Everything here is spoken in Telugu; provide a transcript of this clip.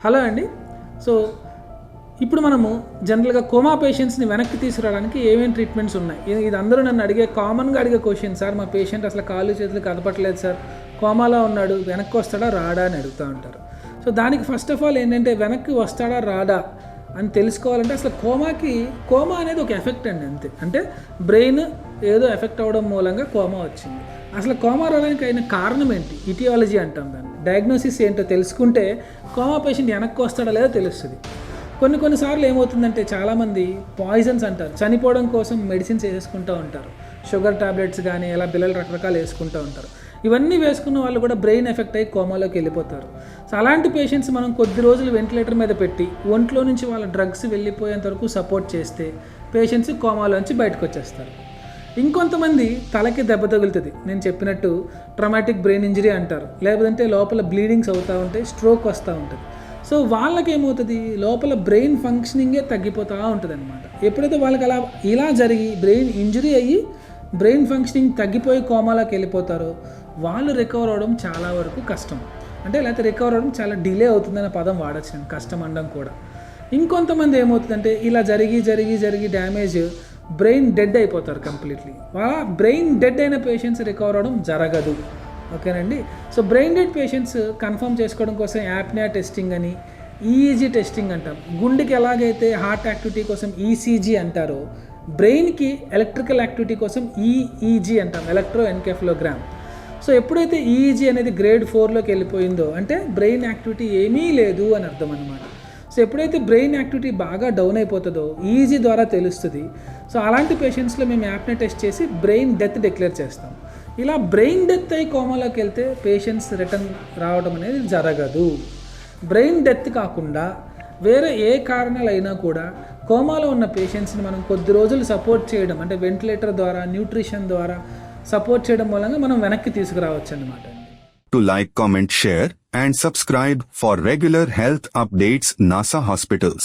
హలో అండి. సో ఇప్పుడు మనము జనరల్గా కోమా పేషెంట్స్ని వెనక్కి తీసుకురావడానికి ఏమేమి ట్రీట్మెంట్స్ ఉన్నాయి, ఇది అందరూ నన్ను కామన్గా అడిగే క్వశ్చన్. సార్ మా పేషెంట్ అసలు కాళ్ళు చేతులు కదపట్లేదు సార్, కోమాలో ఉన్నాడు, వెనక్కి వస్తాడా రాడా అని అడుగుతూ ఉంటారు. సో దానికి ఫస్ట్ ఆఫ్ ఆల్ ఏంటంటే వెనక్కి వస్తాడా రాడా అని తెలుసుకోవాలంటే అసలు కోమా అనేది ఒక ఎఫెక్ట్ అండి, అంతే. అంటే బ్రెయిన్ ఏదో ఎఫెక్ట్ అవ్వడం మూలంగా కోమా వచ్చింది. అసలు కోమా రావడానికి అయిన కారణం ఏంటి, ఇటియాలజీ అంటాం దాన్ని. డయాగ్నోసిస్ ఏంటో తెలుసుకుంటే కోమా పేషెంట్ వెనక్కి వస్తాడా లేదో తెలుస్తుంది. కొన్నిసార్లు ఏమవుతుందంటే చాలామంది పాయిజన్స్ అంటారు, చనిపోవడం కోసం మెడిసిన్స్ వేసుకుంటూ ఉంటారు. షుగర్ టాబ్లెట్స్ కానీ ఇలా పిల్లలు రకరకాలు వేసుకుంటూ ఉంటారు. ఇవన్నీ వేసుకున్న వాళ్ళు కూడా బ్రెయిన్ ఎఫెక్ట్ అయ్యి కోమాలోకి వెళ్ళిపోతారు. సో అలాంటి పేషెంట్స్ మనం కొద్ది రోజులు వెంటిలేటర్ మీద పెట్టి ఒంట్లో నుంచి వాళ్ళ డ్రగ్స్ వెళ్ళిపోయేంత వరకు సపోర్ట్ చేస్తే పేషెంట్స్ కోమాలోంచి బయటకు వచ్చేస్తారు. ఇంకొంతమంది తలకి దెబ్బ తగులుతుంది, నేను చెప్పినట్టు ట్రామాటిక్ బ్రెయిన్ ఇంజరీ అంటారు, లేకపోతే లోపల బ్లీడింగ్స్ అవుతూ ఉంటాయి, స్ట్రోక్ వస్తూ ఉంటుంది. సో వాళ్ళకి ఏమవుతుంది, లోపల బ్రెయిన్ ఫంక్షనింగే తగ్గిపోతూ ఉంటుంది అనమాట. ఎప్పుడైతే వాళ్ళకి ఇలా జరిగి బ్రెయిన్ ఇంజరీ అయ్యి బ్రెయిన్ ఫంక్షనింగ్ తగ్గిపోయి కోమాలోకి వెళ్ళిపోతారో వాళ్ళు రికవర్ అవ్వడం చాలా వరకు కష్టం. అంటే లేకపోతే రికవర్ అవ్వడం చాలా డిలే అవుతుందనే పదం వాడచ్చు నేను, కష్టం అనడం కూడా. ఇంకొంతమంది ఏమవుతుందంటే ఇలా జరిగి డ్యామేజ్ బ్రెయిన్ డెడ్ అయిపోతారు కంప్లీట్లీ. వాళ్ళ బ్రెయిన్ డెడ్ అయిన పేషెంట్స్ రికవర్ అవ్వడం జరగదు. ఓకేనండి. So brain dead patients confirm చేసుకోవడం కోసం యాప్నియా టెస్టింగ్ అని, ఈఈజీ టెస్టింగ్ అంటాం. గుండెకి ఎలాగైతే హార్ట్ యాక్టివిటీ కోసం ఈసీజీ అంటారో, బ్రెయిన్కి ఎలక్ట్రికల్ యాక్టివిటీ కోసం ఈఈజీ అంటాం, ఎలక్ట్రో ఎన్కెఫలోగ్రామ్. సో ఎప్పుడైతే ఈఈజీ అనేది గ్రేడ్ 4లోకి వెళ్ళిపోయిందో అంటే బ్రెయిన్ యాక్టివిటీ ఏమీ లేదు అని అర్థం అనమాట. సో ఎప్పుడైతే బ్రెయిన్ యాక్టివిటీ బాగా డౌన్ అయిపోతుందో ఈజీ ద్వారా తెలుస్తుంది. సో అలాంటి పేషెంట్స్లో మేము యాప్ని టెస్ట్ చేసి బ్రెయిన్ డెత్ డిక్లేర్ చేస్తాం. ఇలా బ్రెయిన్ డెత్ అయి కోమాలోకి వెళ్తే పేషెంట్స్ రిటర్న్ రావడం అనేది జరగదు. బ్రెయిన్ డెత్ కాకుండా వేరే ఏ కారణాలైనా కూడా కోమాలో ఉన్న పేషెంట్స్ని మనం కొద్ది రోజులు సపోర్ట్ చేయడం, అంటే వెంటిలేటర్ ద్వారా, న్యూట్రిషన్ ద్వారా సపోర్ట్ చేయడం మూలంగా మనం వెనక్కి తీసుకురావచ్చు అన్నమాట. To like, comment, share and subscribe for regular health updates. NASA Hospitals.